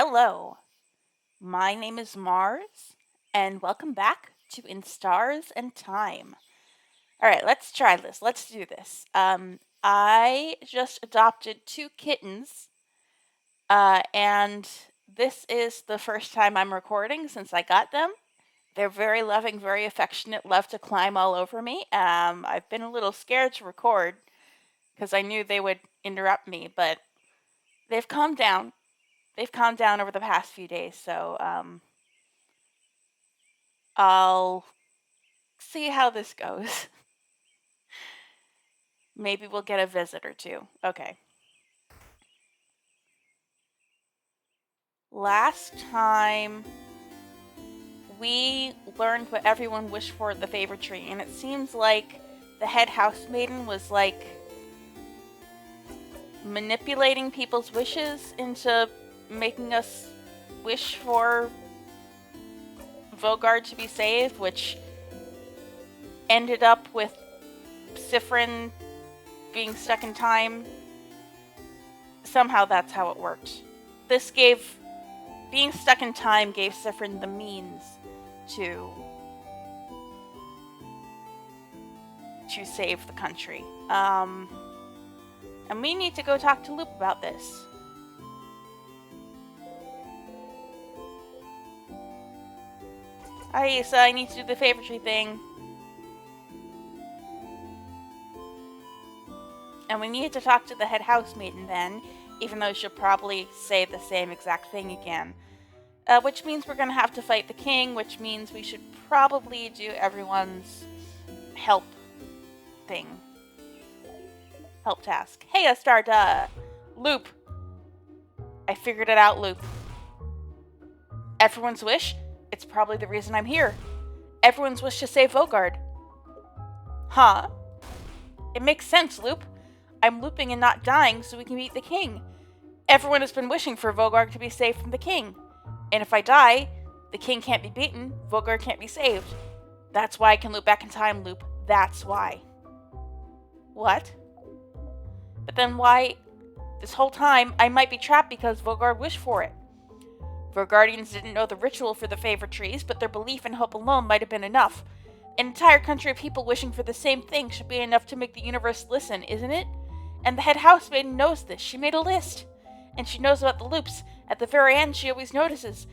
Hello, my name is Mars, and welcome back to In Stars and Time. All right, let's try this. Let's do this. I just adopted two kittens, and this is the first time I'm recording since I got them. They're very loving, very affectionate, love to climb all over me. I've been a little scared to record because I knew they would interrupt me, but they've calmed down. They've calmed down over the past few days, so I'll see how this goes. Maybe we'll get a visit or two. Okay. Last time we learned what everyone wished for at the favorite tree, and it seems like the head housemaiden was like manipulating people's wishes into making us wish for Vogard to be saved, which ended up with Siffrin being stuck in time. Somehow that's how it worked. Being stuck in time gave Siffrin the means to save the country. And we need to go talk to Loop about this. Alright, so I need to do the favorite tree thing. And we need to talk to the head housemaiden then, even though she'll probably say the same exact thing again. Which means we're gonna have to fight the king, which means we should probably do everyone's help thing. Help task. Hey, Loop. I figured it out, Loop. Everyone's wish? It's probably the reason I'm here. Everyone's wish to save Vogard. Huh? It makes sense, Loop. I'm looping and not dying so we can beat the king. Everyone has been wishing for Vogard to be saved from the king. And if I die, the king can't be beaten, Vogard can't be saved. That's why I can loop back in time, Loop. That's why. What? But then why, this whole time, I might be trapped because Vogard wished for it. Vogardians didn't know the ritual for the favorite trees, but their belief and hope alone might have been enough. An entire country of people wishing for the same thing should be enough to make the universe listen, isn't it? And the head housemaiden knows this. She made a list. And she knows about the loops. At the very end, she always notices.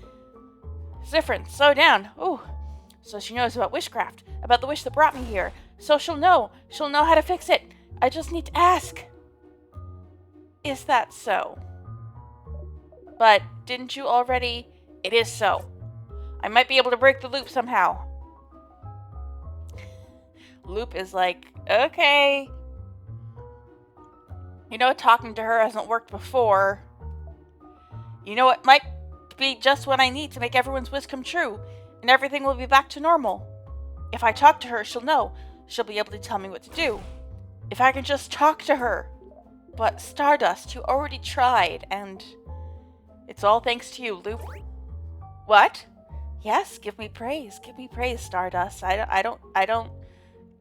Siffrin, slow down. Ooh. So she knows about witchcraft, about the wish that brought me here. So she'll know. She'll know how to fix it. I just need to ask. Is that so? But didn't you already? It is so. I might be able to break the loop somehow. Loop is like, okay. You know, talking to her hasn't worked before. You know, it might be just what I need to make everyone's wish come true, and everything will be back to normal. If I talk to her, she'll know. She'll be able to tell me what to do. If I can just talk to her. But Stardust, you already tried, and it's all thanks to you, Loop. What? Yes, give me praise. Give me praise, Stardust. I don't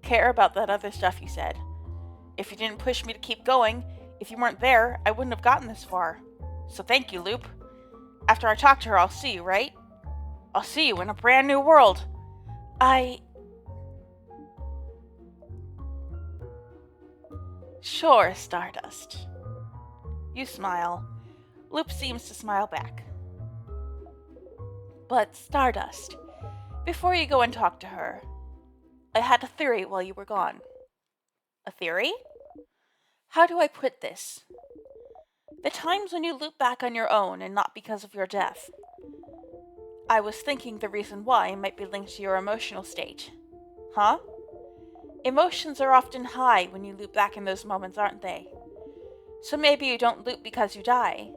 care about that other stuff you said. If you didn't push me to keep going, if you weren't there, I wouldn't have gotten this far. So thank you, Loop. After I talk to her, I'll see you, right? I'll see you in a brand new world. Sure, Stardust. You smile. Loop seems to smile back. But, Stardust, before you go and talk to her, I had a theory while you were gone. A theory? How do I put this? The times when you loop back on your own and not because of your death. I was thinking the reason why might be linked to your emotional state. Huh? Emotions are often high when you loop back in those moments, aren't they? So maybe you don't loop because you die,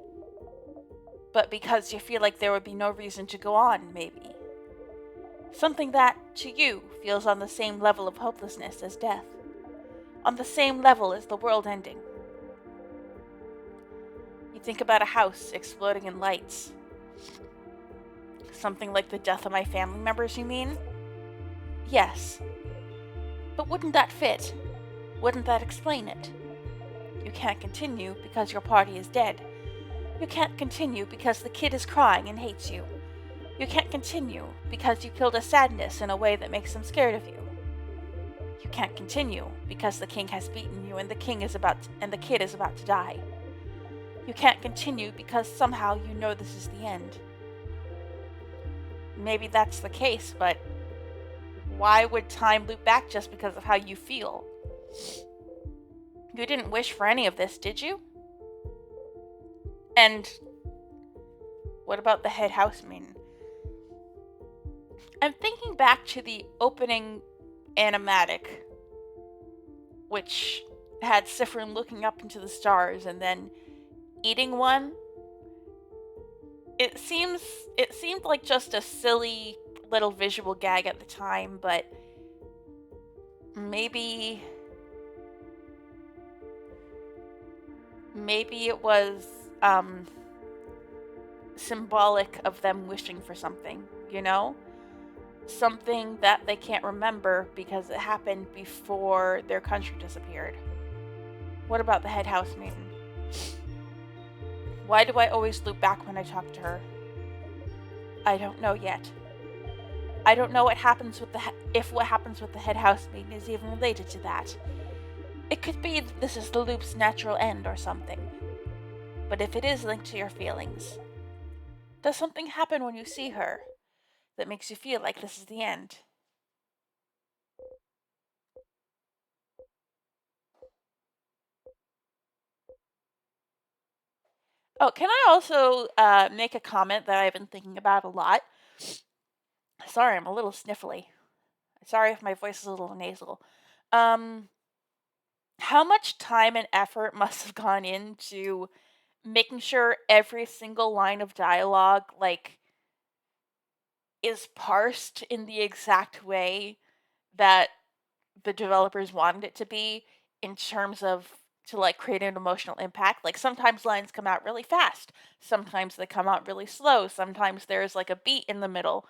but because you feel like there would be no reason to go on, maybe. Something that, to you, feels on the same level of hopelessness as death. On the same level as the world ending. You think about a house exploding in lights. Something like the death of my family members, you mean? Yes. But wouldn't that fit? Wouldn't that explain it? You can't continue because your party is dead. You can't continue because the kid is crying and hates you. You can't continue because you killed a sadness in a way that makes him scared of you. You can't continue because the king has beaten you and the kid is about to die. You can't continue because somehow you know this is the end. Maybe that's the case, but why would time loop back just because of how you feel? You didn't wish for any of this, did you? And what about the head housemaiden? I'm thinking back to the opening animatic, which had Siffrin looking up into the stars and then eating one. It seemed like just a silly little visual gag at the time, but maybe it was symbolic of them wishing for something, you know? Something that they can't remember because it happened before their country disappeared. What about the head housemaiden? Why do I always loop back when I talk to her? I don't know yet. I don't know what happens with what happens with the head housemaiden is even related to that. It could be that this is the loop's natural end or something. But if it is linked to your feelings, does something happen when you see her that makes you feel like this is the end? Oh, can I also make a comment that I've been thinking about a lot? Sorry, I'm a little sniffly. Sorry if my voice is a little nasal. How much time and effort must have gone into making sure every single line of dialogue, is parsed in the exact way that the developers wanted it to be in terms of to create an emotional impact. Like sometimes lines come out really fast, sometimes they come out really slow, sometimes there's a beat in the middle.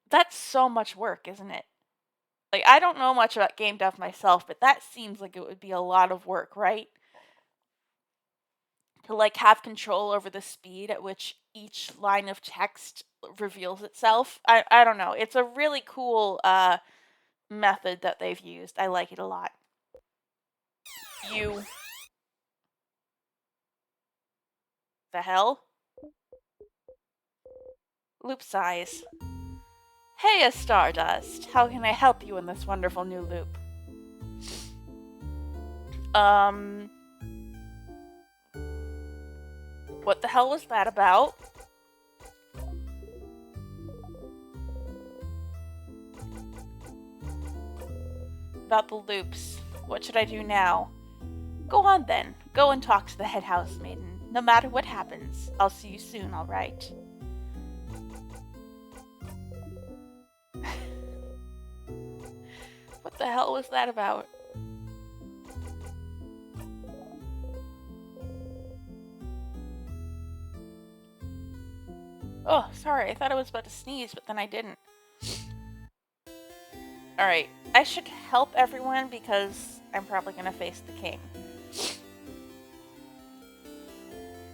That's so much work, isn't it? I don't know much about game dev myself, but that seems like it would be a lot of work, right? To have control over the speed at which each line of text reveals itself. I don't know. It's a really cool method that they've used. I like it a lot. You. The hell? Loop size. Hey, Stardust. How can I help you in this wonderful new loop? What the hell was that about? About the loops. What should I do now? Go on then. Go and talk to the head housemaiden. No matter what happens, I'll see you soon, alright? What the hell was that about? Oh, sorry, I thought I was about to sneeze, but then I didn't. Alright, I should help everyone because I'm probably gonna face the king.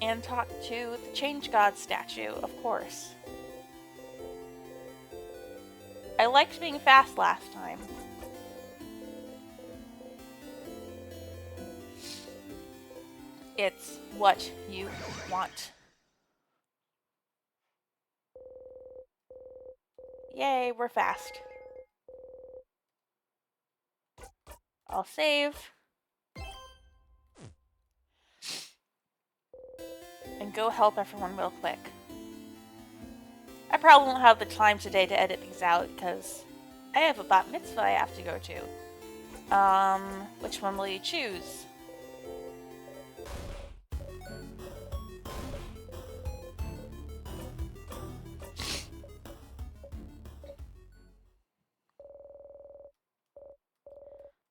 And talk to the Change God statue, of course. I liked being fast last time. It's what you want. Yay, we're fast. I'll save. And go help everyone real quick. I probably won't have the time today to edit these out because I have a bat mitzvah I have to go to. Which one will you choose?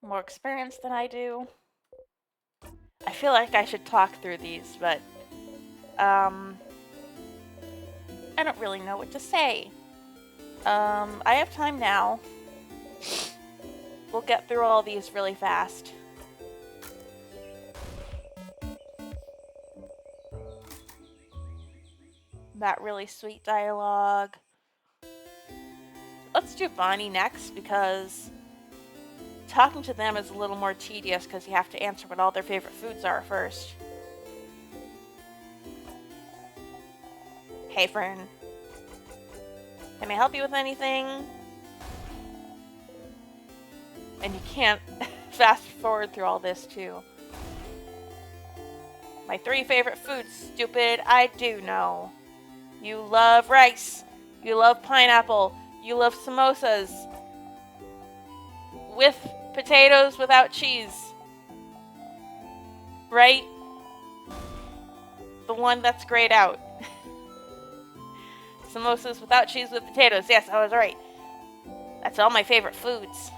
More experience than I do. I feel like I should talk through these, but I don't really know what to say. I have time now. We'll get through all these really fast. that really sweet dialogue. Let's do Bonnie next, because talking to them is a little more tedious because you have to answer what all their favorite foods are first. Hey, friend. Can I help you with anything? And you can't fast forward through all this, too. My 3 favorite foods, stupid. I do know. You love rice. You love pineapple. You love samosas. With potatoes without cheese. Right? The one that's grayed out. Samosas without cheese with potatoes. Yes, I was right. That's all my favorite foods.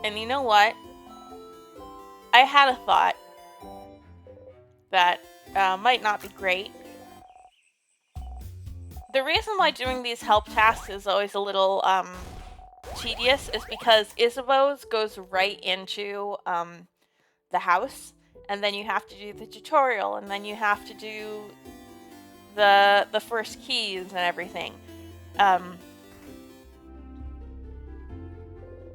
And you know what? I had a thought that might not be great. The reason why doing these help tasks is always a little tedious is because Isabeau's goes right into the house, and then you have to do the tutorial, and then you have to do the first keys and everything.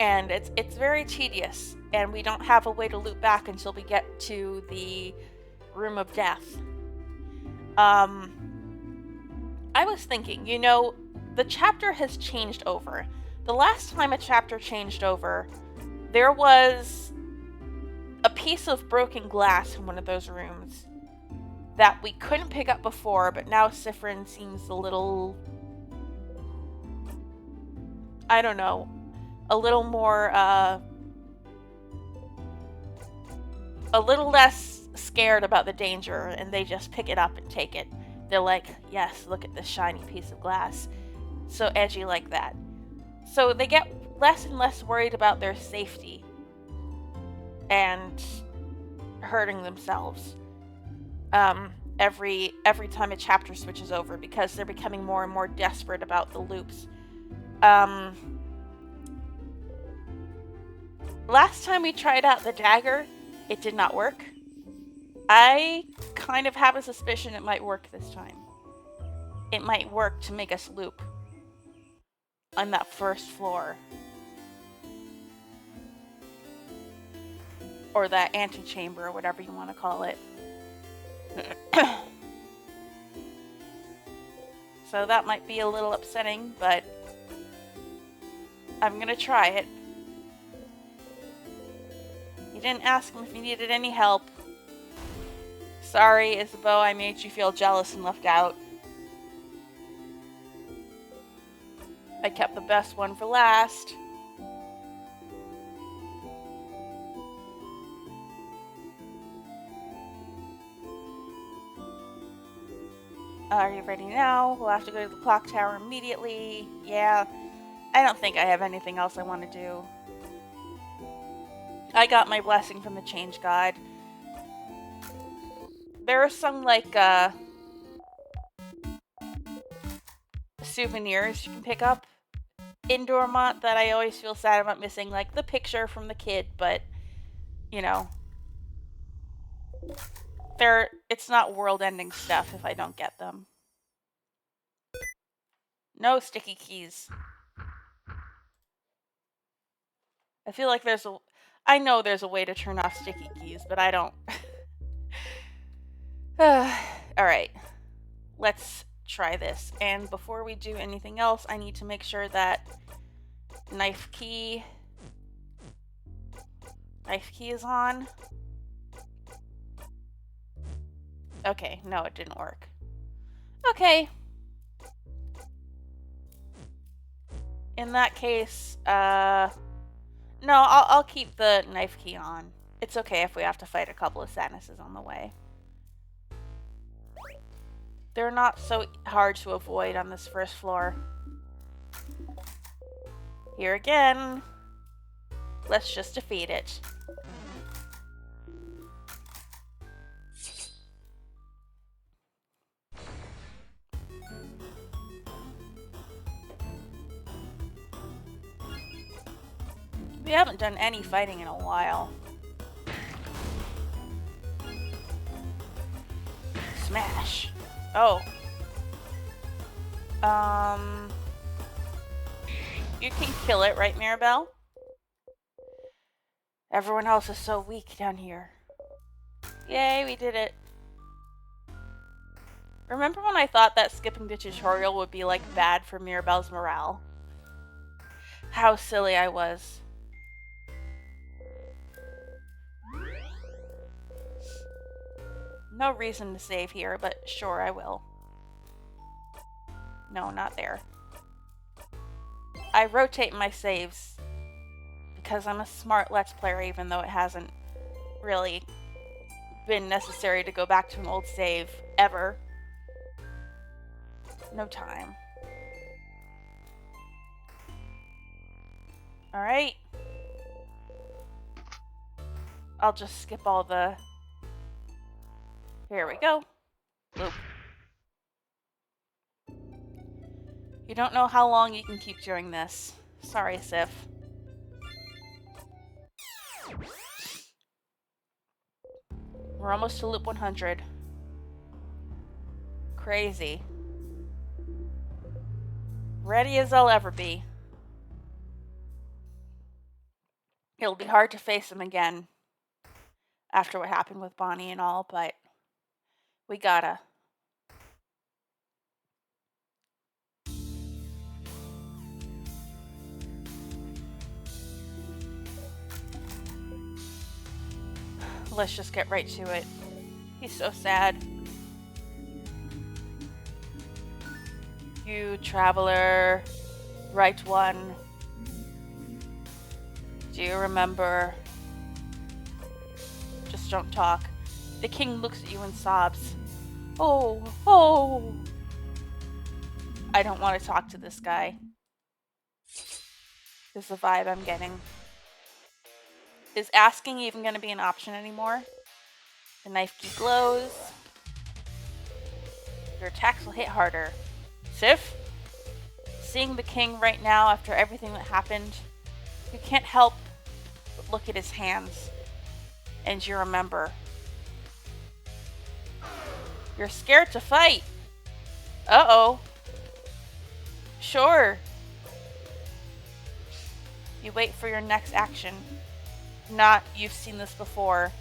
And it's very tedious, and we don't have a way to loop back until we get to the Room of Death. I was thinking, you know, the chapter has changed over. The last time a chapter changed over, there was a piece of broken glass in one of those rooms that we couldn't pick up before, but now Siffrin seems a little... I don't know. A little more, a little less scared about the danger, and they just pick it up and take it. They're like, yes, look at this shiny piece of glass. So edgy like that. So they get less and less worried about their safety and hurting themselves every time a chapter switches over, because they're becoming more and more desperate about the loops. Last time we tried out the dagger, it did not work. I kind of have a suspicion it might work this time. It might work to make us loop on that first floor. Or that antechamber, or whatever you want to call it. So that might be a little upsetting, but I'm gonna try it. You didn't ask him if he needed any help. Sorry, Isabeau, I made you feel jealous and left out. I kept the best one for last. Are you ready now? We'll have to go to the clock tower immediately. Yeah, I don't think I have anything else I want to do. I got my blessing from the Change God. There are some, like, souvenirs you can pick up in Dormont that I always feel sad about missing, like the picture from the kid, but, you know, it's not world-ending stuff if I don't get them. No sticky keys. I feel like I know there's a way to turn off sticky keys, but I don't. Alright. Let's try this. And before we do anything else, I need to make sure that knife key is on. Okay, no, it didn't work. Okay. In that case, no, I'll keep the knife key on. It's okay if we have to fight a couple of sadnesses on the way. They're not so hard to avoid on this first floor. Here again. Let's just defeat it. We haven't done any fighting in a while. Smash. Oh. You can kill it, right, Mirabelle? Everyone else is so weak down here. Yay, we did it. Remember when I thought that skipping the tutorial would be, like, bad for Mirabelle's morale? How silly I was. No reason to save here, but sure, I will. No, not there. I rotate my saves because I'm a smart Let's Player, even though it hasn't really been necessary to go back to an old save ever. No time. Alright. I'll just skip all the... Here we go. Loop. You don't know how long you can keep doing this. Sorry, Sif. We're almost to loop 100. Crazy. Ready as I'll ever be. It'll be hard to face him again after what happened with Bonnie and all, but we gotta. Let's just get right to it. He's so sad. You traveler, right one. Do you remember? Just don't talk. The king looks at you and sobs. Oh, oh. I don't want to talk to this guy. Is the vibe I'm getting. Is asking even going to be an option anymore? The knife key glows. Your attacks will hit harder. Sif? Seeing the king right now after everything that happened, you can't help but look at his hands. And you remember. You're scared to fight. Uh-oh. Sure. You wait for your next action. Not, you've seen this before.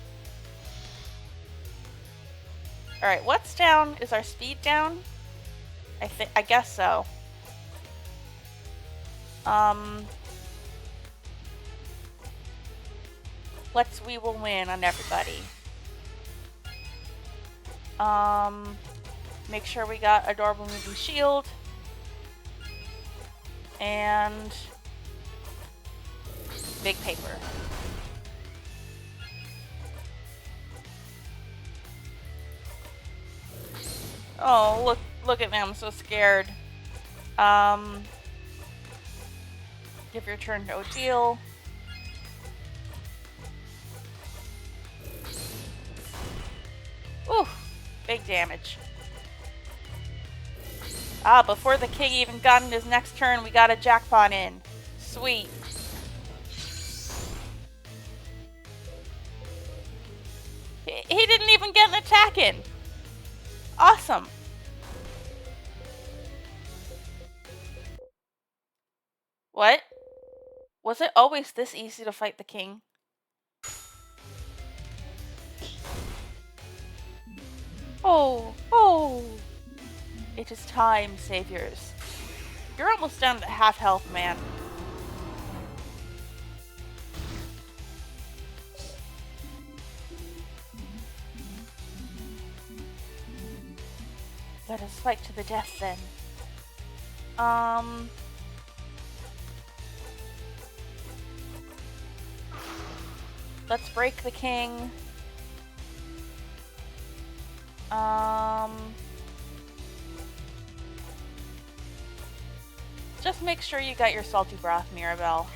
Alright, what's down? Is our speed down? I guess so. We will win on everybody. Make sure we got adorable moving shield. And big paper. Oh, look at me, I'm so scared. Give your turn to Odile. Ooh, big damage. Ah, before the king even got in his next turn, we got a jackpot in. Sweet. He didn't even get an attack in. Awesome. What? Was it always this easy to fight the king? Oh, oh. It is time, saviors. You're almost down to half health, man. Let us fight to the death then. Let's break the king. Just make sure you got your salty broth, Mirabelle.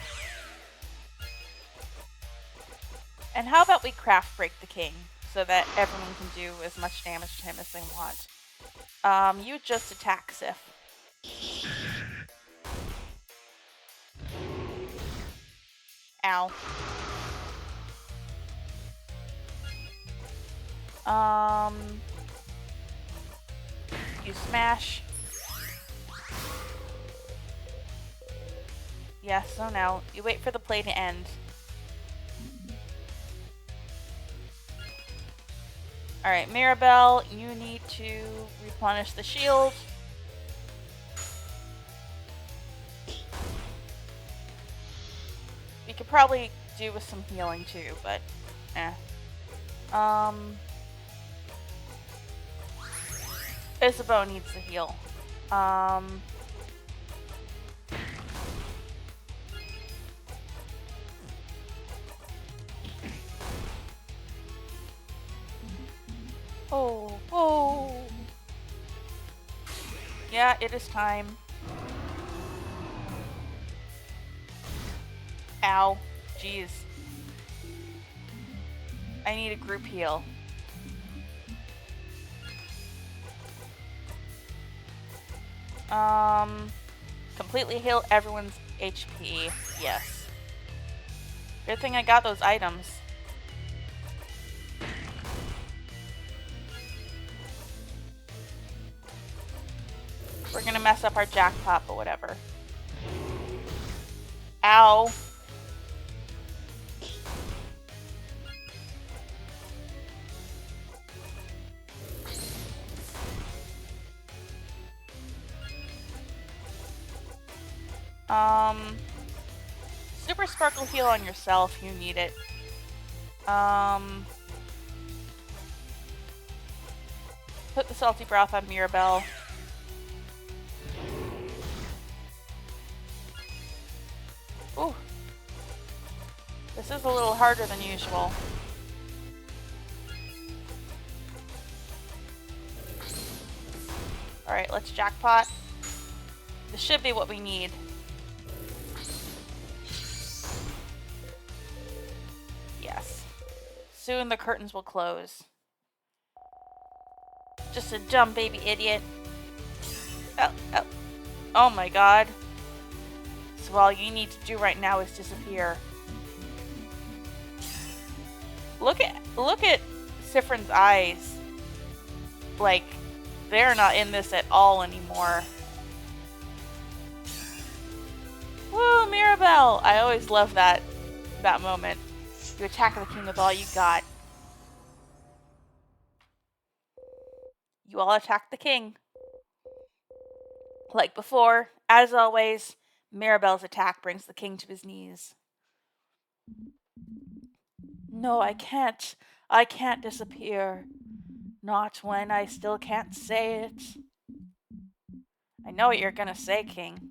And how about we craft break the king, so that everyone can do as much damage to him as they want. You just attack Sif. Ow. use smash. Yeah, so now you wait for the play to end. Alright, Mirabelle, you need to replenish the shield. We could probably do with some healing too, but eh. Isabeau needs to heal. Oh. Yeah, it is time. Ow. Jeez. I need a group heal. Completely heal everyone's HP. Yes. Good thing I got those items. We're gonna mess up our jackpot, but whatever. Ow. Super Sparkle heal on yourself, you need it. Put the Salty Broth on Mirabelle. Ooh. This is a little harder than usual. Alright, let's jackpot. This should be what we need. Yes. Soon the curtains will close. Just a dumb baby idiot. Oh my god. So all you need to do right now is disappear. Look at Siffrin's eyes. Like, they're not in this at all anymore. Woo, Mirabelle! I always love that moment. You attack the king with all you got. You all attack the king. Like before, as always, Mirabelle's attack brings the king to his knees. No, I can't. I can't disappear. Not when I still can't say it. I know what you're gonna say, King.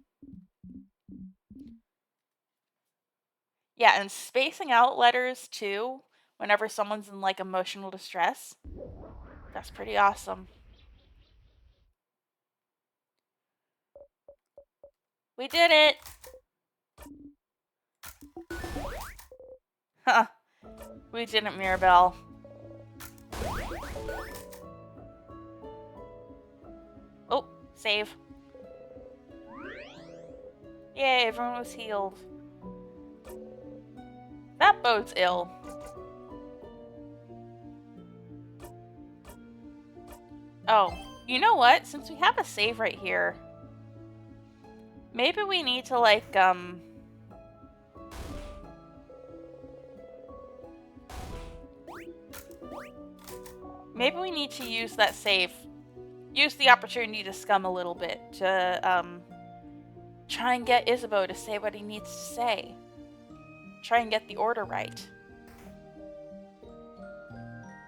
Yeah, and spacing out letters too, whenever someone's in like emotional distress. That's pretty awesome. We did it! Huh. We didn't, Mirabelle. Oh, save. Yay, everyone was healed. That bodes ill. Oh, you know what? Since we have a save right here, maybe we need to, like, maybe we need to use that save. Use the opportunity to scum a little bit to, try and get Isabeau to say what he needs to say. Try and get the order right.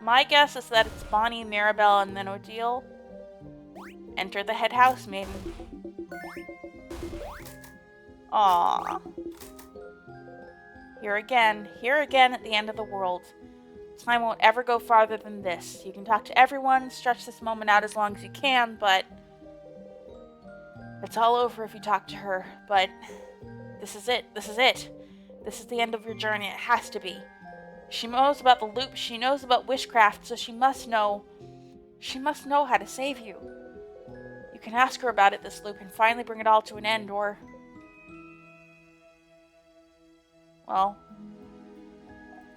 My guess is that it's Bonnie, Mirabelle, and then Odile. Enter the head housemaiden. Aww. Here again at the end of the world. Time won't ever go farther than this. You can talk to everyone, stretch this moment out as long as you can, but it's all over if you talk to her. But this is it. This is it. This is the end of your journey. It has to be. She knows about the loop. She knows about witchcraft, so she must know how to save you. You can ask her about it this loop and finally bring it all to an end, or... well,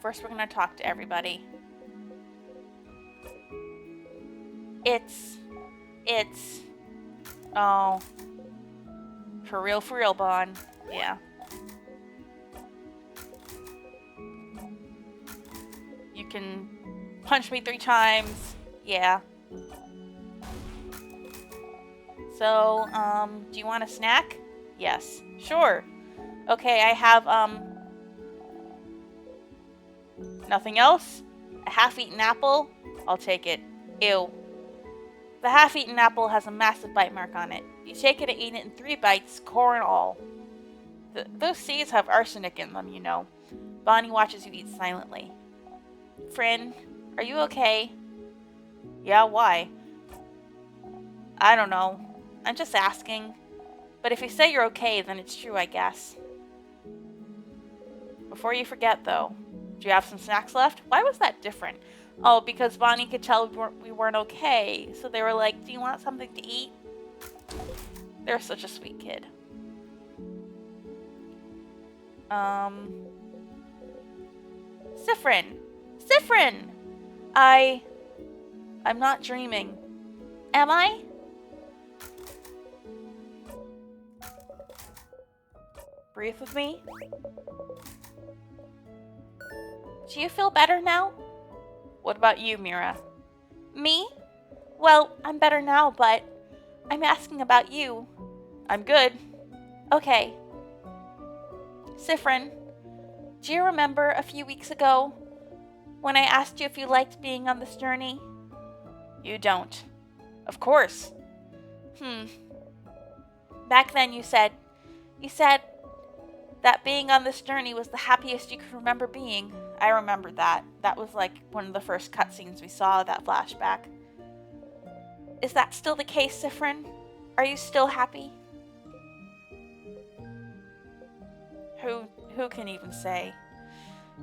first we're gonna talk to everybody. It's... Oh. For real, Bon. Yeah. You can punch me 3 times. Yeah. So, do you want a snack? Yes. Sure. Okay, I have, nothing else? A half-eaten apple? I'll take it. Ew. The half-eaten apple has a massive bite mark on it. You take it and eat it in 3 bites, core and all. Those seeds have arsenic in them, you know. Bonnie watches you eat silently. Frin, are you okay? Yeah, why? I don't know. I'm just asking. But if you say you're okay, then it's true, I guess. Before you forget, though, do you have some snacks left? Why was that different? Oh, because Bonnie could tell we weren't okay. So they were like, do you want something to eat? They're such a sweet kid. Siffrin! Siffrin! I'm not dreaming. Am I? Breathe with me. Do you feel better now? What about you, Mira? Me? Well, I'm better now, but I'm asking about you. I'm good. Okay. Siffrin, do you remember a few weeks ago when I asked you if you liked being on this journey? You don't. Of course. Back then you said that being on this journey was the happiest you could remember being. I remember that. That was like one of the first cutscenes we saw, that flashback. Is that still the case, Siffrin? Are you still happy? Who can even say?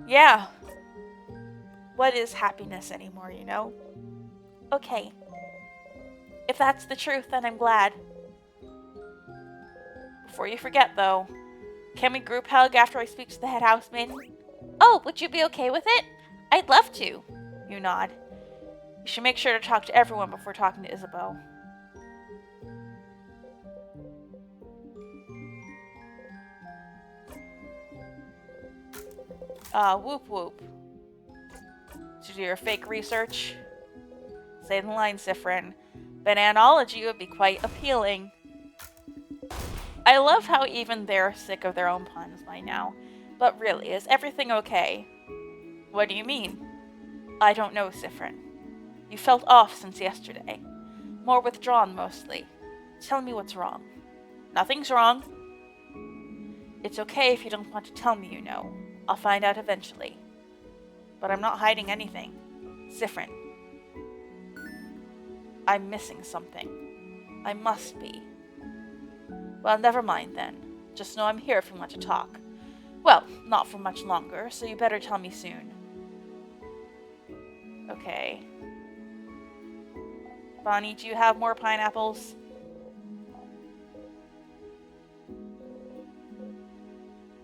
Yeah. What is happiness anymore, you know? Okay. If that's the truth, then I'm glad. Before you forget, though, can we group hug after I speak to the head housemaiden? Oh, would you be okay with it? I'd love to. You nod. You should make sure to talk to everyone before talking to Isabeau. Whoop whoop. To do your fake research? Say the line, Siffrin. Bananology would be quite appealing. I love how even they're sick of their own puns by now. But really, is everything okay? What do you mean? I don't know, Siffrin. You felt off since yesterday. More withdrawn, mostly. Tell me what's wrong. Nothing's wrong. It's okay if you don't want to tell me, you know. I'll find out eventually. But I'm not hiding anything. Siffrin. I'm missing something. I must be. Well, never mind then. Just know I'm here if you want to talk. Well, not for much longer, so you better tell me soon. Okay. Bonnie, do you have more pineapples?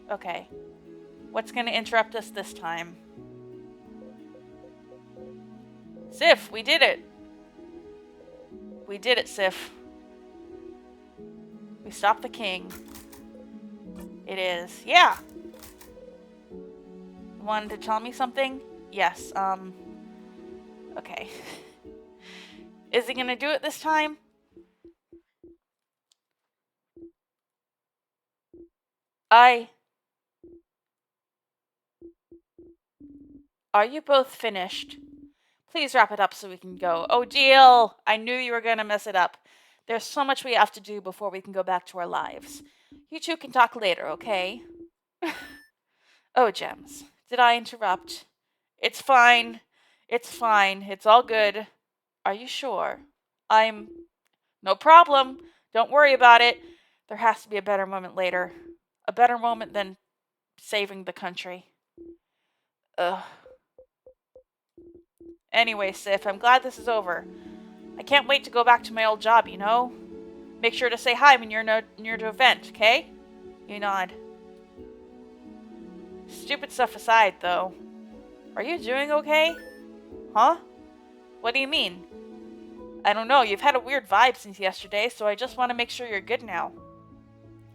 Okay. What's gonna interrupt us this time? Sif, we did it! We did it, Sif. We stopped the king. It is. Yeah! You wanted to tell me something? Yes, okay. Is he gonna do it this time? Are you both finished? Please wrap it up so we can go. Oh, deal! I knew you were gonna mess it up. There's so much we have to do before we can go back to our lives. You two can talk later, okay? Oh, Gems. Did I interrupt? It's fine. It's fine. It's all good. Are you sure? No problem. Don't worry about it. There has to be a better moment later. A better moment than saving the country. Ugh. Anyway, Sif, I'm glad this is over. I can't wait to go back to my old job, you know? Make sure to say hi when you're near the event, okay? You nod. Stupid stuff aside, though. Are you doing okay? Huh? What do you mean? I don't know, you've had a weird vibe since yesterday, so I just want to make sure you're good now.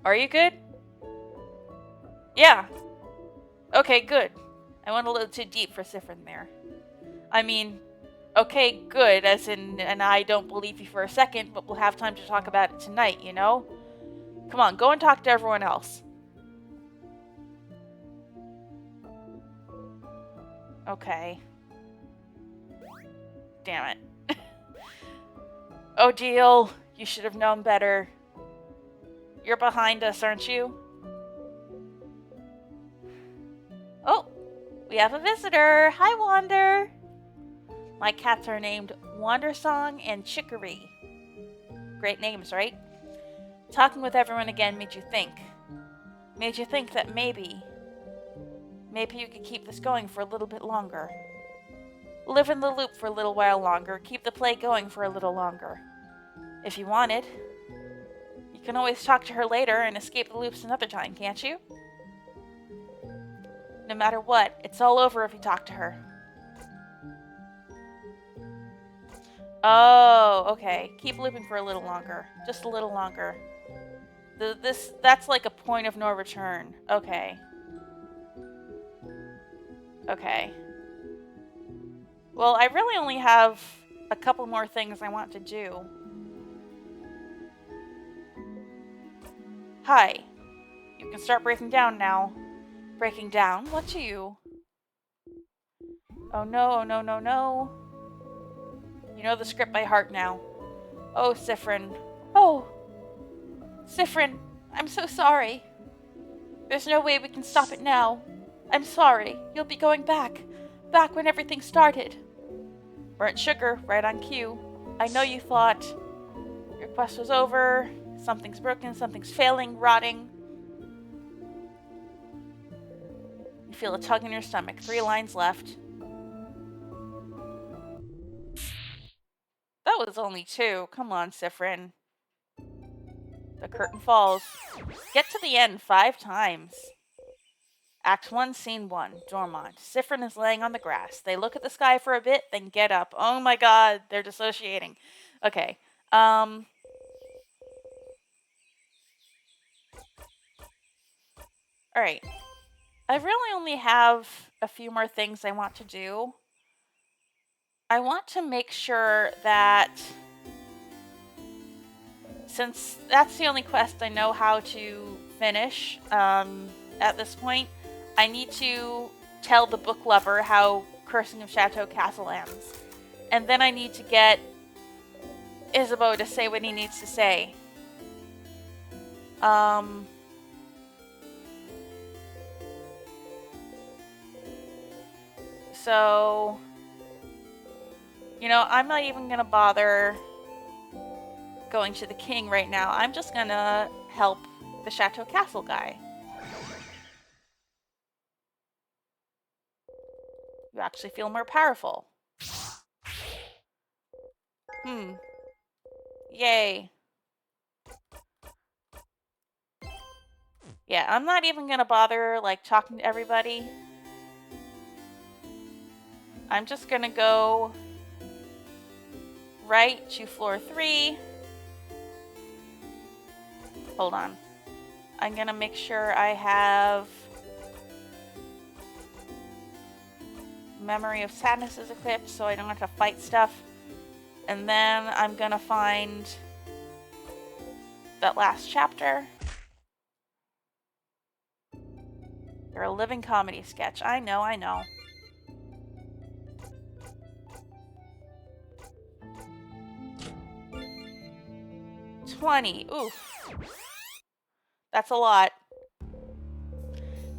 Are you good? Yeah. Okay, good. I went a little too deep for Siffrin there. I mean, okay, good, as in, and I don't believe you for a second, but we'll have time to talk about it tonight, you know? Come on, go and talk to everyone else. Okay. Damn it. Oh, Deal, you should have known better. You're behind us, aren't you? Oh, we have a visitor. Hi, Wander. My cats are named Wandersong and Chicory. Great names, right? Talking with everyone again made you think. Made you think that maybe you could keep this going for a little bit longer. Live in the loop for a little while longer. Keep the play going for a little longer. If you wanted. You can always talk to her later and escape the loops another time, can't you? No matter what, it's all over if you talk to her. Oh, okay. Keep looping for a little longer. Just a little longer. That's like a point of no return. Okay. Okay. Well, I really only have a couple more things I want to do. Hi. You can start breaking down now. Breaking down? What to you? Oh no, oh no, no, no. You know the script by heart now. Oh, Siffrin. Oh! Siffrin, I'm so sorry. There's no way we can stop it now. I'm sorry. You'll be going back. Back when everything started. Burnt sugar, right on cue. I know you thought your quest was over. Something's broken, something's failing, rotting. You feel a tug in your stomach. 3 lines left. That was only 2. Come on, Siffrin. The curtain falls. Get to the end 5 times. Act 1, Scene 1. Dormont. Siffrin is laying on the grass. They look at the sky for a bit, then get up. Oh my god, they're dissociating. Okay. Alright. I really only have a few more things I want to do. I want to make sure that, since that's the only quest I know how to finish at this point, I need to tell the book lover how Cursing of Château Castle ends. And then I need to get Isabeau to say what he needs to say. So, you know, I'm not even gonna bother going to the king right now. I'm just gonna help the Château Castle guy. You actually feel more powerful. Yay. Yeah, I'm not even gonna bother, like, talking to everybody. I'm just gonna go right to floor 3. Hold on. I'm gonna make sure I have Memory of Sadness is equipped so I don't have to fight stuff. And then I'm gonna find that last chapter. You're a living comedy sketch. I know, I know. $20. Oof. That's a lot.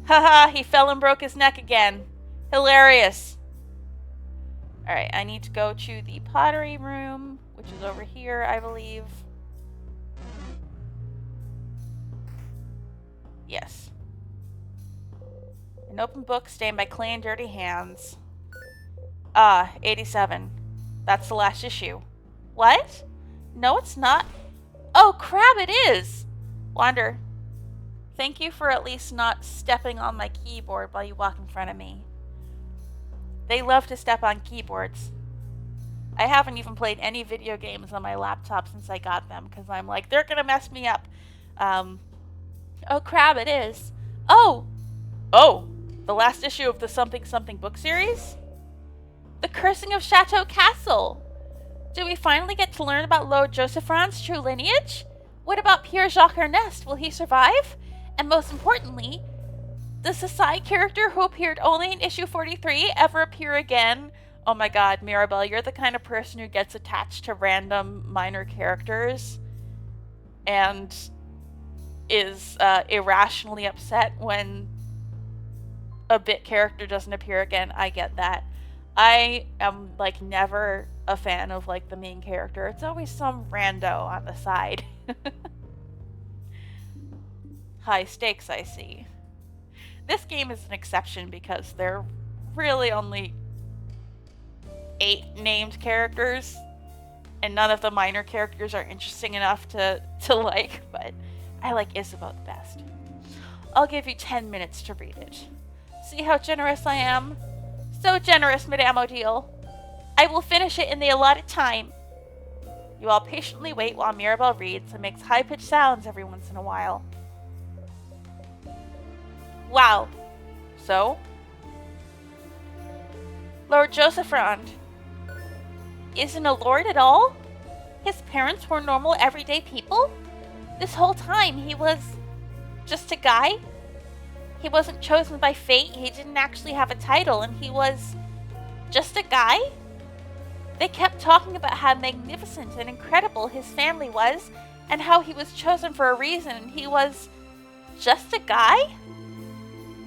Haha, he fell and broke his neck again. Hilarious. Alright, I need to go to the pottery room, which is over here, I believe. Yes. An open book stained by clay and dirty hands. Ah, 87. That's the last issue. What? No, it's not. Oh, crap, it is! Wander, thank you for at least not stepping on my keyboard while you walk in front of me. They love to step on keyboards. I haven't even played any video games on my laptop since I got them, because I'm like, they're gonna mess me up. Oh crap, it is. Oh! Oh! The last issue of the Something Something book series? The Cursing of Château Castle! Do we finally get to learn about Lord Josephron's true lineage? What about Pierre-Jacques Ernest? Will he survive? And most importantly, does the side character who appeared only in issue 43 ever appear again? Oh my god, Mirabelle, you're the kind of person who gets attached to random minor characters and is irrationally upset when a bit character doesn't appear again. I get that. I am like never a fan of like the main character. It's always some rando on the side. High stakes, I see. This game is an exception because there are really only 8 named characters, and none of the minor characters are interesting enough to like, but I like Isabeau the best. I'll give you 10 minutes to read it. See how generous I am? So generous, Madame Odile. I will finish it in the allotted time. You all patiently wait while Mirabelle reads and makes high-pitched sounds every once in a while. Wow. So? Lord Josephron isn't a lord at all? His parents were normal, everyday people? This whole time he was just a guy? He wasn't chosen by fate, he didn't actually have a title, and he was just a guy? They kept talking about how magnificent and incredible his family was, and how he was chosen for a reason, and he was just a guy?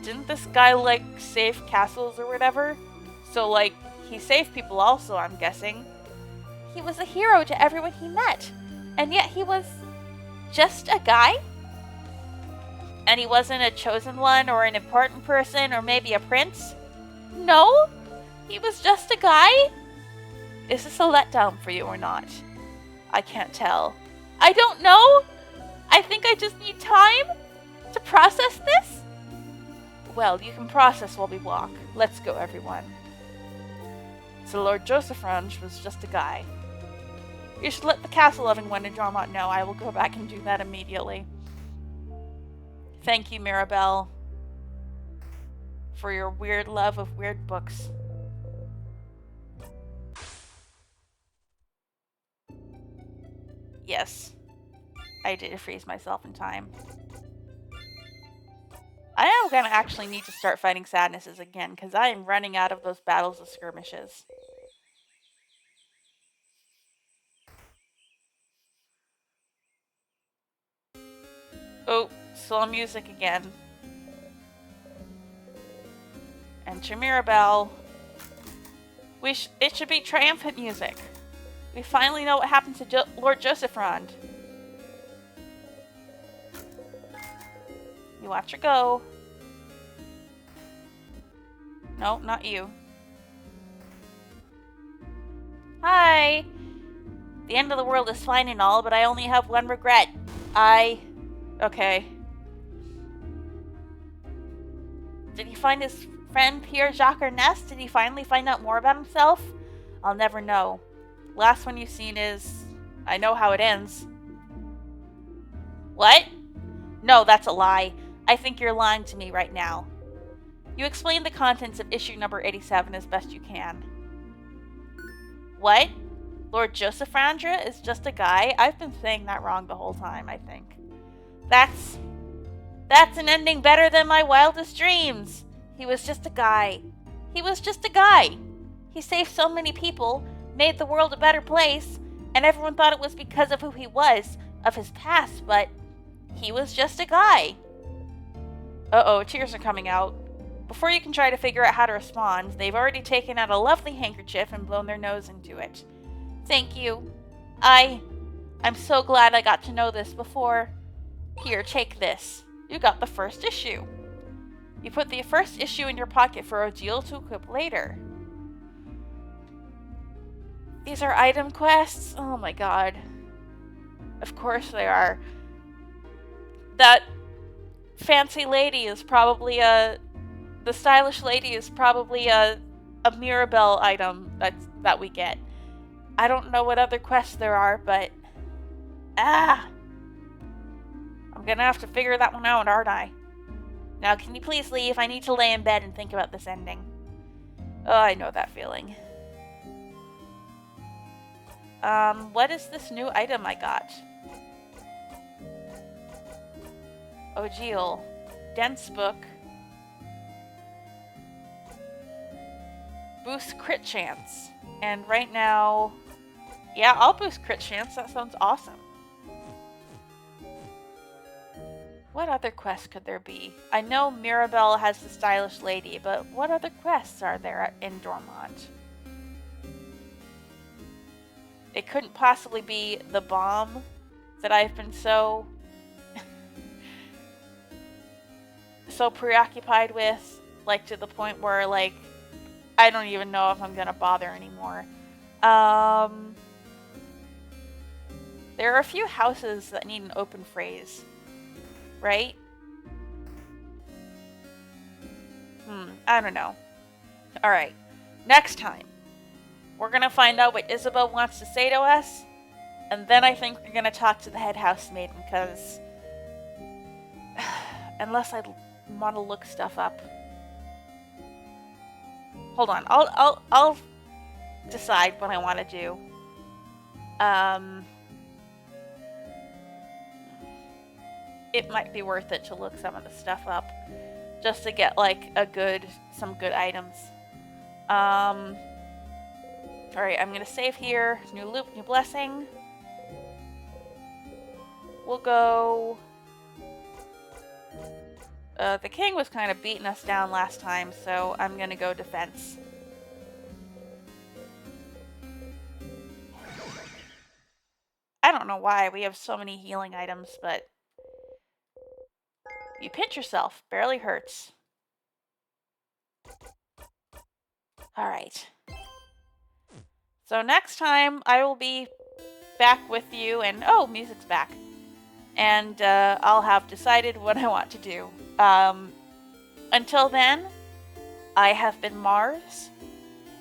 Didn't this guy, like, save castles or whatever? So, like, he saved people also, I'm guessing. He was a hero to everyone he met, and yet he was just a guy? And he wasn't a chosen one, or an important person, or maybe a prince? No? He was just a guy? Is this a letdown for you or not? I can't tell. I don't know! I think I just need time to process this? Well, you can process while we walk. Let's go, everyone. So Lord Josephron was just a guy. You should let the castle-loving one in Dormont know. I will go back and do that immediately. Thank you, Mirabelle, for your weird love of weird books. Yes, I did freeze myself in time. I am going to actually need to start fighting sadnesses again, because I am running out of those battles of skirmishes. Oh, slow music again. Enter Mirabelle. It should be triumphant music. We finally know what happened to Lord Josephron. You watch her go. No, not you. Hi! The end of the world is fine and all, but I only have one regret. Okay. Did he find his friend Pierre-Jacques Ernest? Did he finally find out more about himself? I'll never know. Last one you've seen is... I know how it ends. What? No, that's a lie. I think you're lying to me right now. You explain the contents of issue number 87 as best you can. What? Lord Josephron is just a guy? I've been saying that wrong the whole time, I think. That's an ending better than my wildest dreams. He was just a guy. He was just a guy. He saved so many people, made the world a better place, and everyone thought it was because of who he was, of his past, but he was just a guy. Uh-oh, tears are coming out. Before you can try to figure out how to respond, they've already taken out a lovely handkerchief and blown their nose into it. Thank you. I'm so glad I got to know this before. Here, take this. You got the first issue. You put the first issue in your pocket for Odile to equip later. These are item quests? Oh my god. Of course they are. That fancy lady is probably the stylish lady is probably a Mirabelle item that we get. I don't know what other quests there are, but... I'm gonna have to figure that one out, aren't I? Now, can you please leave? I need to lay in bed and think about this ending. Oh, I know that feeling. What is this new item I got? Ojeal. Dense book. Boost crit chance. And right now... Yeah, I'll boost crit chance. That sounds awesome. What other quests could there be? I know Mirabelle has the stylish lady, but what other quests are there in Dormont? It couldn't possibly be the bomb that I've been so preoccupied with, like to the point where like I don't even know if I'm gonna bother anymore. There are a few houses that need an open phrase, right? I don't know. Alright, next time, we're gonna find out what Isabel wants to say to us, and then I think we're gonna talk to the head housemaid, because unless I want to look stuff up. Hold on, I'll decide what I want to do. It might be worth it to look some of the stuff up, just to get like some good items. Alright, I'm gonna save here. New loop, new blessing. We'll go... the king was kind of beating us down last time, so I'm gonna go defense. I don't know why we have so many healing items, but... You pinch yourself. Barely hurts. Alright. So next time, I will be back with you, and... Oh, music's back. And I'll have decided what I want to do. Until then, I have been Mars,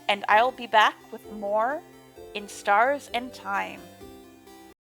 and I'll be back with more in Stars and Time.